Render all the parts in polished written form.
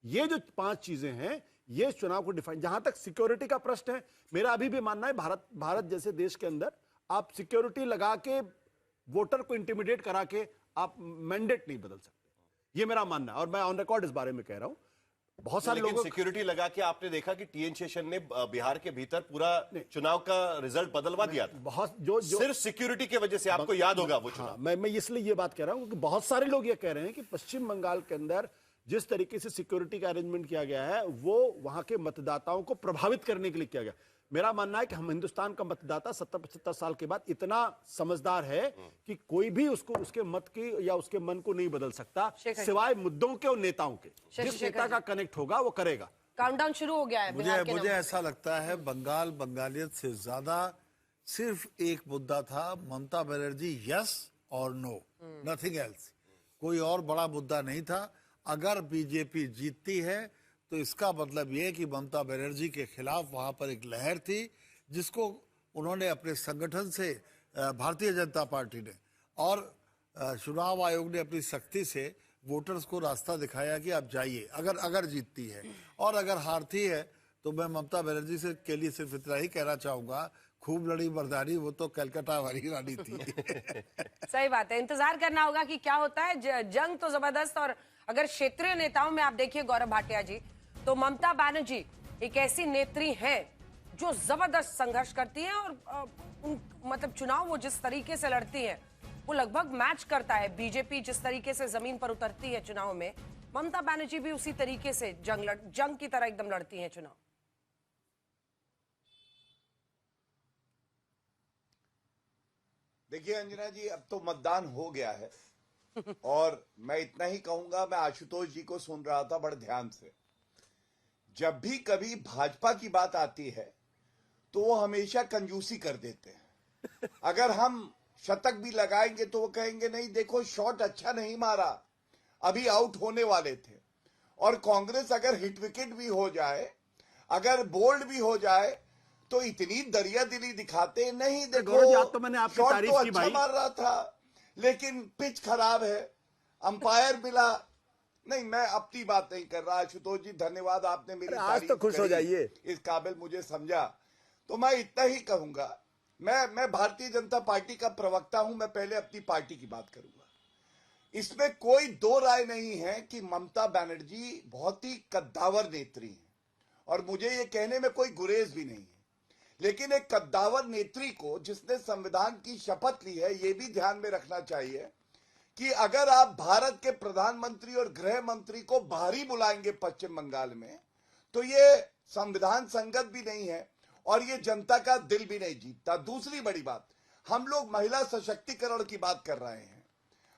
ये जो 5 चीजें हैं, ये चुनाव को डिफाइन। जहां तक सिक्योरिटी का प्रश्न है, मेरा अभी भी मानना है भारत जैसे देश के अंदर आप सिक्योरिटी लगा के वोटर को इंटिमिडेट करा के आप मैंडेट नहीं बदल सकते, ये मेरा मानना है। और मैं ऑन रिकॉर्ड इस बारे में कह रहा हूं। बहुत सारे लोगों सिक्योरिटी लगा के आपने देखा कि टीएन शेषन ने बिहार के भीतर पूरा चुनाव का रिजल्ट बदलवा दिया था। बहुत जो सिर्फ सिक्योरिटी की वजह से, आपको याद होगा वो चुनाव। मैं इसलिए ये बात कह रहा हूं कि बहुत सारे लोग ये कह रहे हैं कि पश्चिम बंगाल के अंदर जिस तरीके से सिक्योरिटी का अरेंजमेंट किया गया है वो वहां के मतदाताओं को प्रभावित करने के लिए किया गया। मेरा मानना है कि हम हिंदुस्तान का मतदाता 70-75 साल के बाद इतना समझदार है कि कोई भी उसके मत की या उसके मन को नहीं बदल सकता, सिवाय मुद्दों के और नेताओं के। जिस नेता का कनेक्ट होगा वो करेगा। काउंटडाउन शुरू हो गया है। मुझे ऐसा लगता है बंगाल बंगालियत से ज्यादा सिर्फ एक मुद्दा था, ममता बनर्जी यस और नो, नथिंग एल्स। कोई और बड़ा मुद्दा नहीं था। अगर बीजेपी जीतती है तो इसका मतलब यह कि ममता बनर्जी के खिलाफ वहां पर एक लहर थी जिसको उन्होंने अपने संगठन से, भारतीय जनता पार्टी ने और चुनाव आयोग ने अपनी सख्ती से वोटर्स को रास्ता दिखाया कि आप जाइए अगर जीतती है। और अगर हारती है तो मैं ममता बनर्जी से के लिए सिर्फ इतना ही कहना चाहूंगा, खूब लड़ी मर्दानी, वो तो कलकत्ता वाली रानी थी। सही बात है, इंतजार करना होगा कि क्या होता है। जंग तो जबरदस्त। और अगर क्षेत्रीय नेताओं में आप देखिए गौरव भाटिया जी, तो ममता बनर्जी एक ऐसी नेत्री हैं जो जबरदस्त संघर्ष करती हैं और मतलब चुनाव वो जिस तरीके से लड़ती हैं वो लगभग मैच करता है बीजेपी जिस तरीके से जमीन पर उतरती है चुनाव में। ममता बनर्जी भी उसी तरीके से जंग की तरह एकदम लड़ती हैं चुनाव। देखिए अंजना जी, अब तो मतदान हो गया है और मैं इतना ही कहूंगा, मैं आशुतोष जी को सुन रहा था बड़े ध्यान से। जब भी कभी भाजपा की बात आती है तो वो हमेशा कंजूसी कर देते हैं। अगर हम शतक भी लगाएंगे तो वो कहेंगे नहीं देखो शॉट अच्छा नहीं मारा, अभी आउट होने वाले थे। और कांग्रेस अगर हिट विकेट भी हो जाए, अगर बोल्ड भी हो जाए, तो इतनी दरिया दिली दिखाते नहीं। देखो तो मैंने आपकी शॉट तारीफ तो की अच्छा भाई। मार रहा था लेकिन पिच खराब है, अंपायर मिला नहीं। मैं अपनी बात नहीं कर रहा। आशुतोष जी धन्यवाद, आपने मेरी आज तो खुश हो जाइए, इस काबिल मुझे समझा। तो मैं इतना ही कहूंगा, मैं भारतीय जनता पार्टी का प्रवक्ता हूं, मैं पहले अपनी पार्टी की बात करूंगा। इसमें कोई दो राय नहीं है कि ममता बनर्जी बहुत ही कद्दावर नेत्री है और मुझे ये कहने में कोई गुरेज भी नहीं है। लेकिन एक कद्दावर नेत्री को जिसने संविधान की शपथ ली है, ये भी ध्यान में रखना चाहिए कि अगर आप भारत के प्रधानमंत्री और गृह मंत्री को बाहरी बुलाएंगे पश्चिम बंगाल में, तो ये संविधान संगत भी नहीं है और ये जनता का दिल भी नहीं जीतता। दूसरी बड़ी बात, हम लोग महिला सशक्तिकरण की बात कर रहे हैं।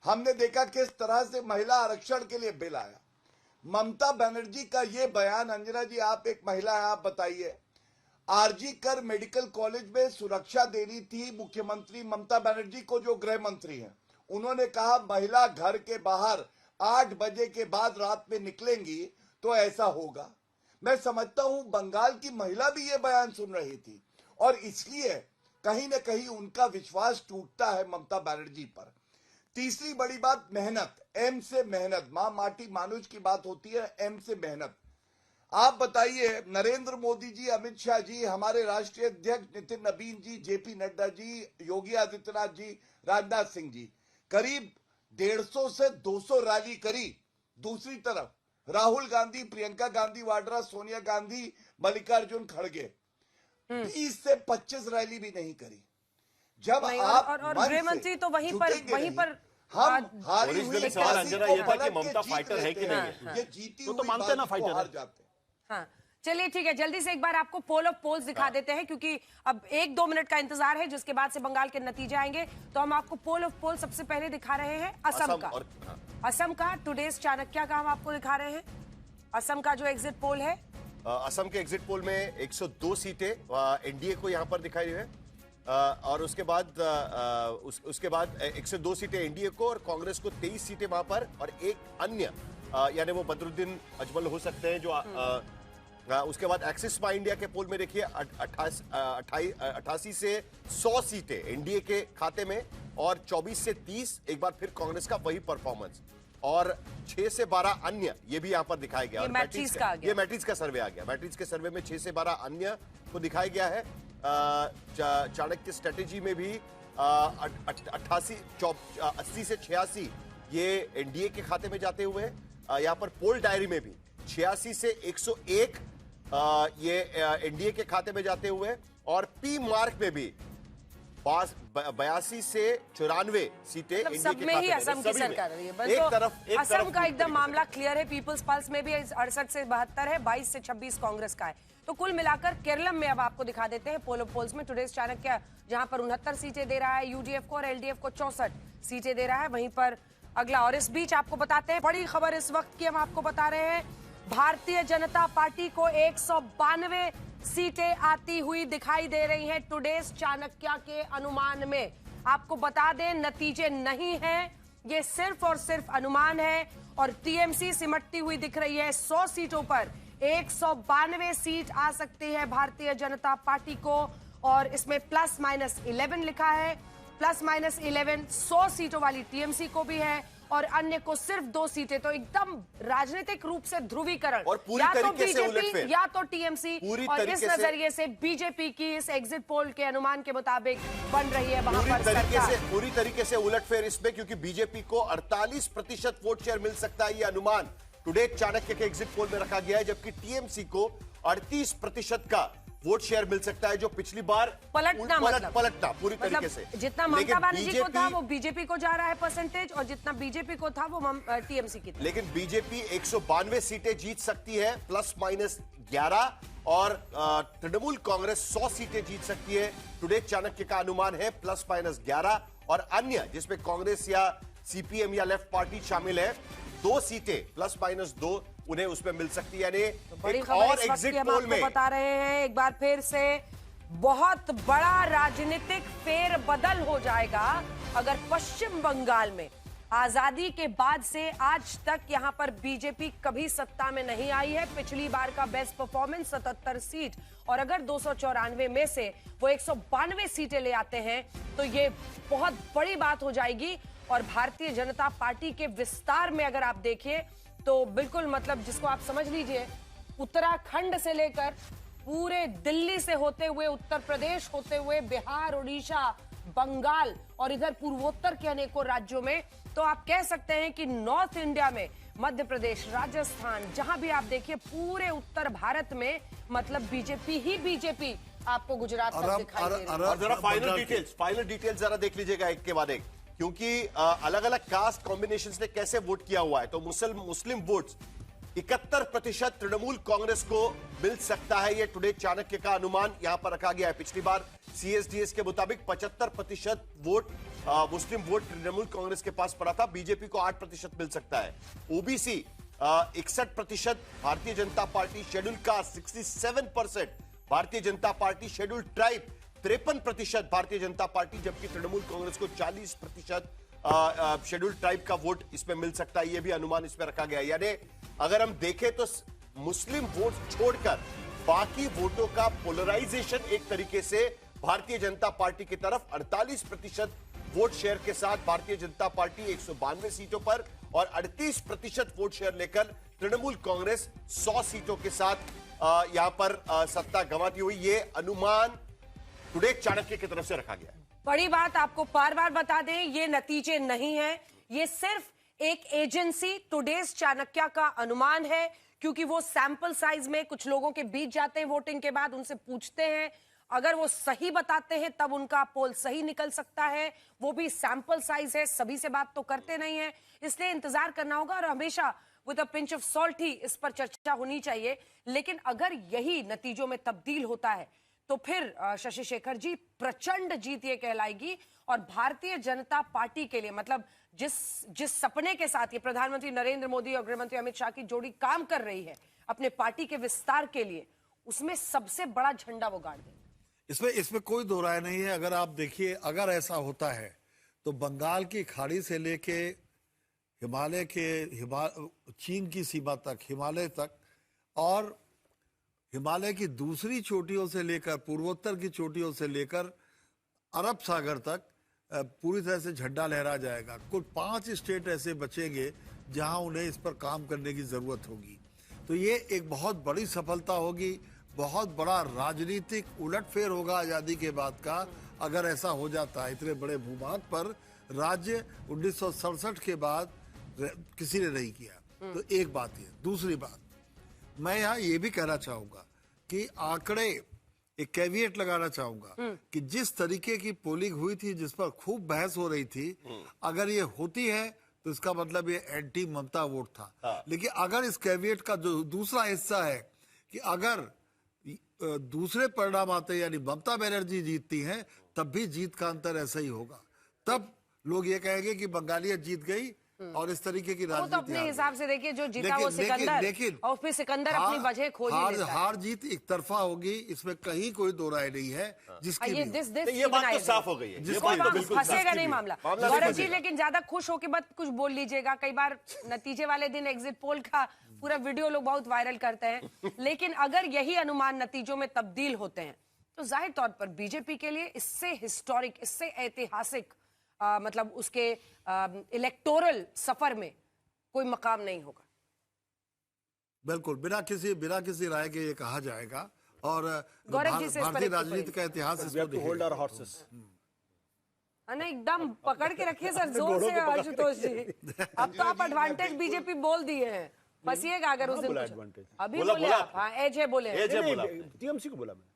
हमने देखा किस तरह से महिला आरक्षण के लिए बिल आया। ममता बनर्जी का ये बयान, अंजना जी आप एक महिला है, आप बताइए, आरजी कर मेडिकल कॉलेज में सुरक्षा देनी थी मुख्यमंत्री ममता बनर्जी को जो गृह मंत्री हैं। उन्होंने कहा महिला घर के बाहर 8 बजे के बाद रात में निकलेंगी तो ऐसा होगा। मैं समझता हूं बंगाल की महिला भी ये बयान सुन रही थी और इसलिए कहीं ना कहीं उनका विश्वास टूटता है ममता बनर्जी पर। तीसरी बड़ी बात, मेहनत, एम से मेहनत, मां माटी मानुष की बात होती है, एम से मेहनत। आप बताइए, नरेंद्र मोदी जी, अमित शाह जी, हमारे राष्ट्रीय अध्यक्ष नितिन नबीन जी, जेपी नड्डा जी, योगी आदित्यनाथ जी, राजनाथ सिंह जी, करीब 150 से 200 रैली करी। दूसरी तरफ राहुल गांधी, प्रियंका गांधी वाड्रा, सोनिया गांधी, मल्लिकार्जुन खड़गे 20 से 25 रैली भी नहीं करी। जब आप और गृह मंत्री तो वहीं पर हम हारी हुई अंजना ये था कि ममता फाइटर है कि नहीं है। ये जीती तो मानते ना फाइटर हार जाते। हाँ चलिए ठीक है, जल्दी से एक बार आपको पोल ऑफ पोल्स दिखा देते हैं क्योंकि अब 1-2 मिनट का इंतजार है जिसके बाद से बंगाल के नतीजे आएंगे। तो हम आपको पोल ऑफ पोल सबसे पहले दिखा रहे हैं असम का। असम का टुडेज चाणक्य का हम आपको दिखा रहे हैं। असम का जो एग्जिट पोल है, असम के एग्जिट पोल में 102 सीटें एनडीए को यहां पर दिखाई है और उसके बाद 102 सीटें एनडीए को और कांग्रेस को 23 सीटें वहां पर और एक अन्य यानी वो बदरुद्दीन अजमल हो सकते हैं जो उसके बाद एक्सिस माई इंडिया के पोल में देखिए 88 से 100 सीटें एनडीए के खाते में और 24 से 30 एक बार फिर कांग्रेस का वही परफॉर्मेंस। और 6 से 12 अन्य, ये भी यहां पर दिखाया गया। ये और मैट्रिक्स का आ गया। ये मैट्रिक्स का सर्वे आ गया। मैट्रिक्स के सर्वे में 6 से 12 अन्य को दिखाया गया है। चाणक्य स्ट्रेटेजी में भी 80 से 86 ये एनडीए के खाते में जाते हुए, यहां पर पोल डायरी में भी 86 से 101 ये एनडीए के खाते में जाते हुए, और पी मार्क में भी 82 से 94 सीटें मतलब एनडीए सब के में खाते ही में। असम की सभी में। सरकार रही है। बस एक तो तरफ असम का एकदम तरीके से मामला क्लियर है। पीपल्स पल्स में भी 68 से 72 है, 22 से 26 कांग्रेस का है। तो कुल मिलाकर केरलम में अब आपको दिखा देते हैं पोलो पोल्स में। टुडेस चाणक्य जहां पर 69 सीटें दे रहा है यूडीएफ को, और एलडीएफ को 64 सीटें दे रहा है। वहीं पर अगला, और इस बीच आपको बताते हैं बड़ी खबर इस वक्त की हम आपको बता रहे हैं, भारतीय जनता पार्टी को 192 सीटें आती हुई दिखाई दे रही हैं टुडेस चाणक्य के अनुमान में। आपको बता दें नतीजे नहीं हैं, ये सिर्फ और सिर्फ अनुमान है, और टीएमसी सिमटती हुई दिख रही है 100 सीटों पर। 192 सीट आ सकती है भारतीय जनता पार्टी को, और इसमें प्लस माइनस 11 लिखा है। प्लस माइनस 11 100 सीटों वाली टीएमसी को भी है, और अन्य को सिर्फ 2 सीटें। तो एकदम राजनीतिक रूप से ध्रुवीकरण, और पूरी या तो तरीके से बीजेपी उलटफेर, या तो टीएमसी, पूरी और तरीके इस से नजरिए से बीजेपी की इस एग्जिट पोल के अनुमान के मुताबिक बन रही है वहां पर सरकार। पूरी तरीके से उलटफेर इसमें, क्योंकि बीजेपी को 48% वोट शेयर मिल सकता है, ये अनुमान टुडे चाणक्य के एग्जिट पोल में रखा गया है, जबकि टीएमसी को 38% का वोट शेयर मिल सकता है, जो पिछली बार पलटना पूरी तरीके से। जितना ममता बनर्जी को था वो बीजेपी को जा रहा है परसेंटेज, और जितना बीजेपी को था वो टीएमसी की। लेकिन बीजेपी 192 सीटें जीत सकती है प्लस माइनस 11, और तृणमूल कांग्रेस 100 सीटें जीत सकती है। टुडे चाणक्य का अनुमान है प्लस माइनस 11, और अन्य जिसमें कांग्रेस या सीपीएम या लेफ्ट पार्टी शामिल है 2 सीटें प्लस माइनस 2 उन्हें उसमें मिल सकती है। यानी बड़ी एक खबर और इस वक्त एग्जिट की हम पोल आपको में बता रहे हैं, एक बार फिर से बहुत बड़ा राजनीतिक फेरबदल हो जाएगा अगर पश्चिम बंगाल में आजादी के बाद से आज तक यहां पर बीजेपी कभी सत्ता में नहीं आई है। पिछली बार का बेस्ट परफॉर्मेंस 77 सीट, और अगर 294 में से वो 192 सीटें ले आते हैं तो ये बहुत बड़ी बात हो जाएगी। और भारतीय जनता पार्टी के विस्तार में अगर आप देखिए तो बिल्कुल, मतलब जिसको आप समझ लीजिए उत्तराखंड से लेकर पूरे दिल्ली से होते हुए, उत्तर प्रदेश होते हुए, बिहार, उड़ीसा, बंगाल, और इधर पूर्वोत्तर के अनेकों राज्यों में, तो आप कह सकते हैं कि नॉर्थ इंडिया में मध्य प्रदेश, राजस्थान, जहां भी आप देखिए पूरे उत्तर भारत में मतलब बीजेपी ही बीजेपी आपको गुजरात तक दिखाई दे रही है। और जरा फाइनल डिटेल्स जरा देख लीजिएगा एक के बाद एक, क्योंकि अलग अलग कास्ट कॉम्बिनेशंस ने कैसे वोट किया हुआ है। तो मुस्लिम वोट्स 71% तृणमूल कांग्रेस को मिल सकता है, ये टुडे चाणक्य का अनुमान यहां पर रखा गया है। पिछली बार सीएसडीएस के मुताबिक 75% वोट मुस्लिम वोट तृणमूल कांग्रेस के पास पड़ा था, बीजेपी को 8% मिल सकता है। OBC 61%, Bharatiya Janata party, schedule caste 67%, Bharatiya Janata party, schedule tribe 53% Bharatiya Janata party, जबकि तृणमूल कांग्रेस को 40% शेड्यूल ट्राइब का वोट इसमें मिल सकता है, यह भी अनुमान इसमें रखा गया है। यानी अगर हम देखें तो मुस्लिम वोट छोड़कर बाकी वोटों का पोलराइजेशन एक तरीके से भारतीय जनता पार्टी की तरफ 48% वोट शेयर के साथ भारतीय जनता पार्टी 192 सीटों पर, और 38% वोट शेयर लेकर तृणमूल कांग्रेस 100 सीटों के साथ यहां पर सत्ता गंवाती हुई, ये अनुमान टुडे चाणक्य की तरफ से रखा गया है। बड़ी बात आपको बार बार बता दें, ये नतीजे नहीं है, ये सिर्फ एक एजेंसी टुडेस चाणक्य का अनुमान है, क्योंकि वो सैंपल साइज में कुछ लोगों के बीच जाते हैं वोटिंग के बाद, उनसे पूछते हैं, अगर वो सही बताते हैं तब उनका पोल सही निकल सकता है। वो भी सैंपल साइज है, सभी से बात तो करते नहीं है, इसलिए इंतजार करना होगा, और हमेशा with a pinch of salt ही इस पर चर्चा होनी चाहिए। लेकिन अगर यही नतीजों में तब्दील होता है तो फिर शशि शेखर जी प्रचंड जीत ये कहलाएगी, और भारतीय जनता पार्टी के लिए, मतलब जिस सपने के साथ ये प्रधानमंत्री नरेंद्र मोदी और गृहमंत्री अमित शाह की जोड़ी काम कर रही है अपने पार्टी के विस्तार के लिए, उसमें सबसे बड़ा झंडा वो गाड़ देंगे। इसमें कोई दो राय नहीं है। अगर आप देखिए, अगर ऐसा होता है तो बंगाल की खाड़ी से लेके चीन की सीमा तक, हिमालय तक, और हिमालय की दूसरी चोटियों से लेकर, पूर्वोत्तर की चोटियों से लेकर अरब सागर तक पूरी तरह से झंडा लहरा जाएगा। कुल 5 स्टेट ऐसे बचेंगे जहां उन्हें इस पर काम करने की जरूरत होगी। तो ये एक बहुत बड़ी सफलता होगी, बहुत बड़ा राजनीतिक उलटफेर होगा आजादी के बाद का, अगर ऐसा हो जाता है। इतने बड़े भूभाग पर राज्य 1967 के बाद किसी ने नहीं किया। तो एक बात ये। दूसरी बात, मैं यहाँ ये भी कहना चाहूंगा कि आंकड़े, एक कैविएट लगाना चाहूंगा कि जिस तरीके की पोलिंग हुई थी, जिस पर खूब बहस हो रही थी, अगर ये होती है तो इसका मतलब ये एंटी ममता वोट था। लेकिन अगर इस कैविएट का जो दूसरा हिस्सा है कि अगर दूसरे परिणाम आते हैं, यानी ममता बनर्जी जीतती हैं, तब भी जीत का अंतर ऐसा ही होगा। तब लोग ये कहेंगे कि बंगालियत जीत गई और इस तरीके की वो राजनीति तो अपने हार हिसाब गई। से देखिए, जो जीता वो सिकंदर, और फिर सिकंदर अपनी वजह खोज ही लेता है। हार जीत एक तरफा होगी, इसमें कहीं कोई दो राय नहीं है। जिसकी ये भी ये बात तो साफ हो गई है। ये बात तो बिल्कुल साफ फंसेगा है। नहीं मामला। मामला गौरव नहीं जी, फंसेगा। लेकिन ज्यादा खुश होके मत कुछ बोल लीजिएगा। कई बार नतीजे वाले दिन एग्जिट पोल का पूरा वीडियो लोग बहुत वायरल करते हैं, लेकिन अगर यही अनुमान नतीजों में तब्दील होते हैं तो जाहिर तौर पर बीजेपी के लिए इससे हिस्टोरिक, इससे ऐतिहासिक मतलब उसके इलेक्टोरल सफर में कोई मकाम नहीं होगा। बिल्कुल बिना किसी राय के ये कहा जाएगा। और गौरव जी से इस पर भारतीय एक राजनीति का इतिहास इसको होल्ड दिखेगा। Our horses. एकदम पकड़ के रखिए सर, जोर से आशुतोष जी। अब तो आप एडवांटेज बीजेपी बोल दिए हैं, फंसिएगा अगर उस दिन बोला कुछ- advantage। अभी बोला- बोले बोला आप। हाँ, एज है बोले हैं। एज है बोला। टीएमसी को बोला मैंने।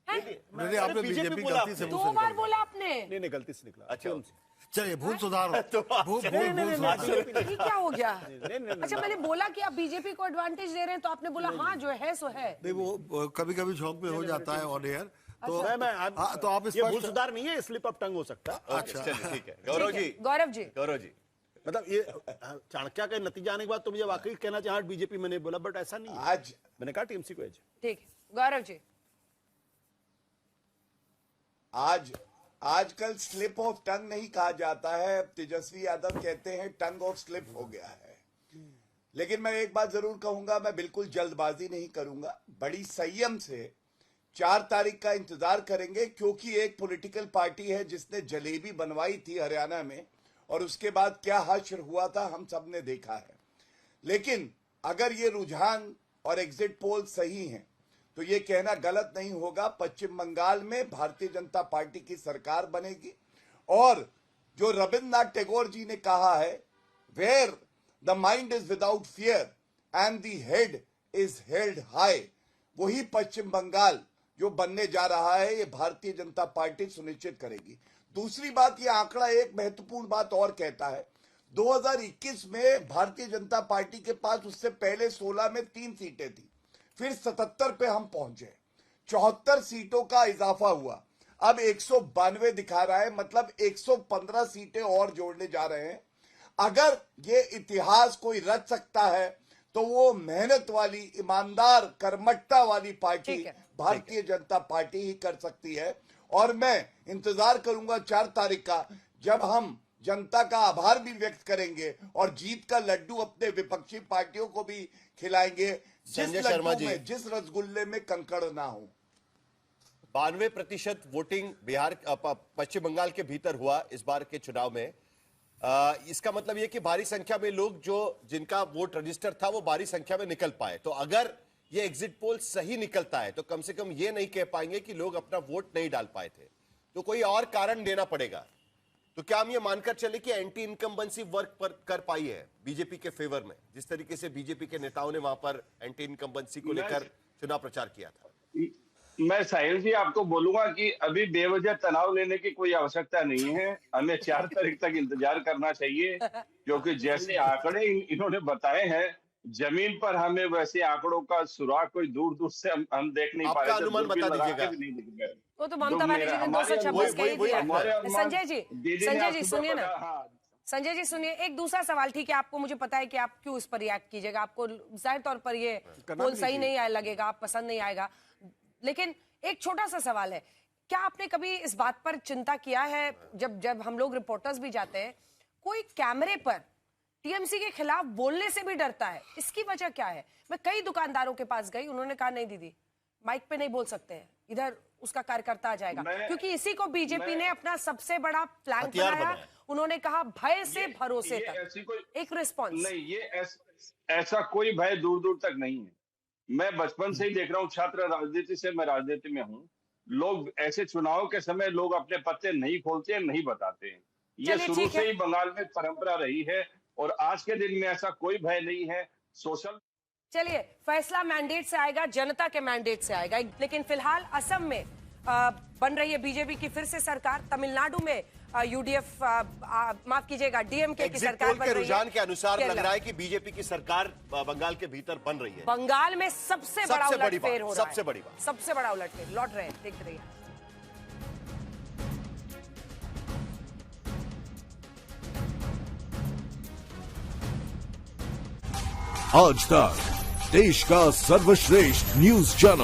नहीं, आपने बीजेपी बोला गलती से दो मुंह से बार निकल बोला आपने। नहीं गलती से निकला। अच्छा। TMC। चलिए भूल सुधार हो। भूल सुधार। ये क्या हो गया? नहीं, अच्छा, मैंने बोला कि आप बीजेपी को एडवांटेज दे रहे हैं, तो आपने बोला हाँ जो है सो है। नहीं, वो कभी कभी झोंक में हो जाता है ऑन एयर। तो तो आप ये भूल स्पष्ट, सुधार नहीं है, स्लिप ऑफ टंग हो सकता है। अच्छा चलिए ठीक है। गौरव जी, गौरव जी, गौरव जी, मतलब ये चाणक्य का नतीजा आने के बाद तो मुझे वाकई कहना चाहिए बीजेपी मैंने बोला, बट ऐसा नहीं है। आज मैंने कहा टीएमसी को एज। ठीक है गौरव जी। आजकल स्लिप ऑफ टंग नहीं कहा जाता है, तेजस्वी यादव कहते हैं टंग ऑफ स्लिप हो गया है। लेकिन मैं एक बात जरूर कहूंगा, मैं बिल्कुल जल्दबाजी नहीं करूंगा, बड़ी संयम से 4 तारीख का इंतजार करेंगे, क्योंकि एक पॉलिटिकल पार्टी है जिसने जलेबी बनवाई थी हरियाणा में, और उसके बाद क्या हश्र हुआ था हम सब ने देखा है। लेकिन अगर ये रुझान और एग्जिट पोल सही हैं तो ये कहना गलत नहीं होगा, पश्चिम बंगाल में भारतीय जनता पार्टी की सरकार बनेगी। और जो रविन्द्रनाथ टैगोर जी ने कहा है, where the mind is without fear and the head is held high, वही पश्चिम बंगाल जो बनने जा रहा है, ये भारतीय जनता पार्टी सुनिश्चित करेगी। दूसरी बात, ये आंकड़ा एक महत्वपूर्ण बात और कहता है, 2021 में भारतीय जनता पार्टी के पास उससे पहले 16 में 3 सीटें थी, फिर 77 पे हम पहुंचे, 74 सीटों का इजाफा हुआ, अब 192 दिखा रहा है, मतलब 115 सीटें और जोड़ने जा रहे हैं। अगर ये इतिहास कोई रच सकता है तो वो मेहनत वाली, ईमानदार, कर्मठता वाली पार्टी भारतीय जनता पार्टी ही कर सकती है। और मैं इंतजार करूंगा 4 तारीख का, जब हम जनता का आभार भी व्यक्त करेंगे और जीत का लड्डू अपने विपक्षी पार्टियों को भी खिलाएंगे, संजय शर्मा जी, जिस रसगुल्ले में कंकड़ ना हो। 92% वोटिंग बिहार पश्चिम बंगाल के भीतर हुआ इस बार के चुनाव में। इसका मतलब यह कि भारी संख्या में लोग जो जिनका वोट रजिस्टर था वो भारी संख्या में निकल पाए। तो अगर ये एग्जिट पोल सही निकलता है तो कम से कम ये नहीं कह पाएंगे कि लोग अपना वोट नहीं डाल पाए थे, तो कोई और कारण देना पड़ेगा। तो क्या हम ये मानकर चले कि एंटी इनकम्बेंसी वर्क कर पाई है बीजेपी के फेवर में, जिस तरीके से बीजेपी के नेताओं ने वहां पर एंटी इनकम्बेंसी को लेकर चुनाव प्रचार किया था? मैं साहिल जी आपको बोलूंगा कि अभी बेवजह तनाव लेने की कोई आवश्यकता नहीं है, हमें 4 तारीख तक इंतजार करना चाहिए, क्योंकि जैसे आंकड़े इन्होंने बताए हैं, जमीन पर हमें वैसे आंकड़ों का सुराग कोई दूर दूर से हम देख नहीं पा रहे। आपका अनुमान बता दीजिएगा। वो तो ममता बनर्जी ने 226 कही थी। संजय जी सुनिए ना, संजय जी सुनिए, एक दूसरा सवाल, ठीक है आपको, मुझे पता है कि आप क्यों इस पर रिएक्ट कीजिएगा, आपको जाहिर तौर पर ये पोल सही नहीं लगेगा, आप पसंद नहीं आएगा, लेकिन एक छोटा सा सवाल है, क्या आपने कभी इस बात पर चिंता किया है, जब हम लोग रिपोर्टर्स भी जाते हैं, कोई कैमरे पर टीएमसी के खिलाफ बोलने से भी डरता है, इसकी वजह क्या है? मैं कई दुकानदारों के पास गई, उन्होंने कहा नहीं दीदी माइक पे नहीं बोल सकते हैं, इधर उसका कार्यकर्ता आ जाएगा, मैं- क्योंकि इसी को बीजेपी मैं- ने अपना सबसे बड़ा प्लान हथियार बनाया। बनाया। उन्होंने कहा भय से भरोसे ये ऐसी तक कोई एक रिस्पॉन्स। नहीं, ये ऐसा कोई भय दूर दूर तक नहीं है। मैं बचपन से ही देख रहा हूँ, छात्र राजनीति से मैं राजनीति में हूँ। लोग ऐसे चुनाव के समय लोग अपने पत्ते नहीं खोलते हैं, नहीं बताते हैं। ये चलिए, शुरू ठीक से है। ही बंगाल में परंपरा रही है और आज के दिन में ऐसा कोई भय नहीं है। सोशल चलिए, फैसला मैंडेट से आएगा, जनता के मैंडेट से आएगा। लेकिन फिलहाल असम में बन रही है बीजेपी की फिर से सरकार। तमिलनाडु में यूडीएफ माफ कीजिएगा डीएमके की एग्जिट सरकार पोल बन के रही है। रुझान के अनुसार लग केरला। रहा है कि बीजेपी की सरकार बंगाल के भीतर बन रही है। बंगाल में सबसे बड़ा सबसे बड़ी उलटफेर बात, हो रहा है। सबसे बड़ी बात। सबसे बड़ा उलटफेर लौट रहे हैं, देख रही है। आज तक देश का सर्वश्रेष्ठ न्यूज चैनल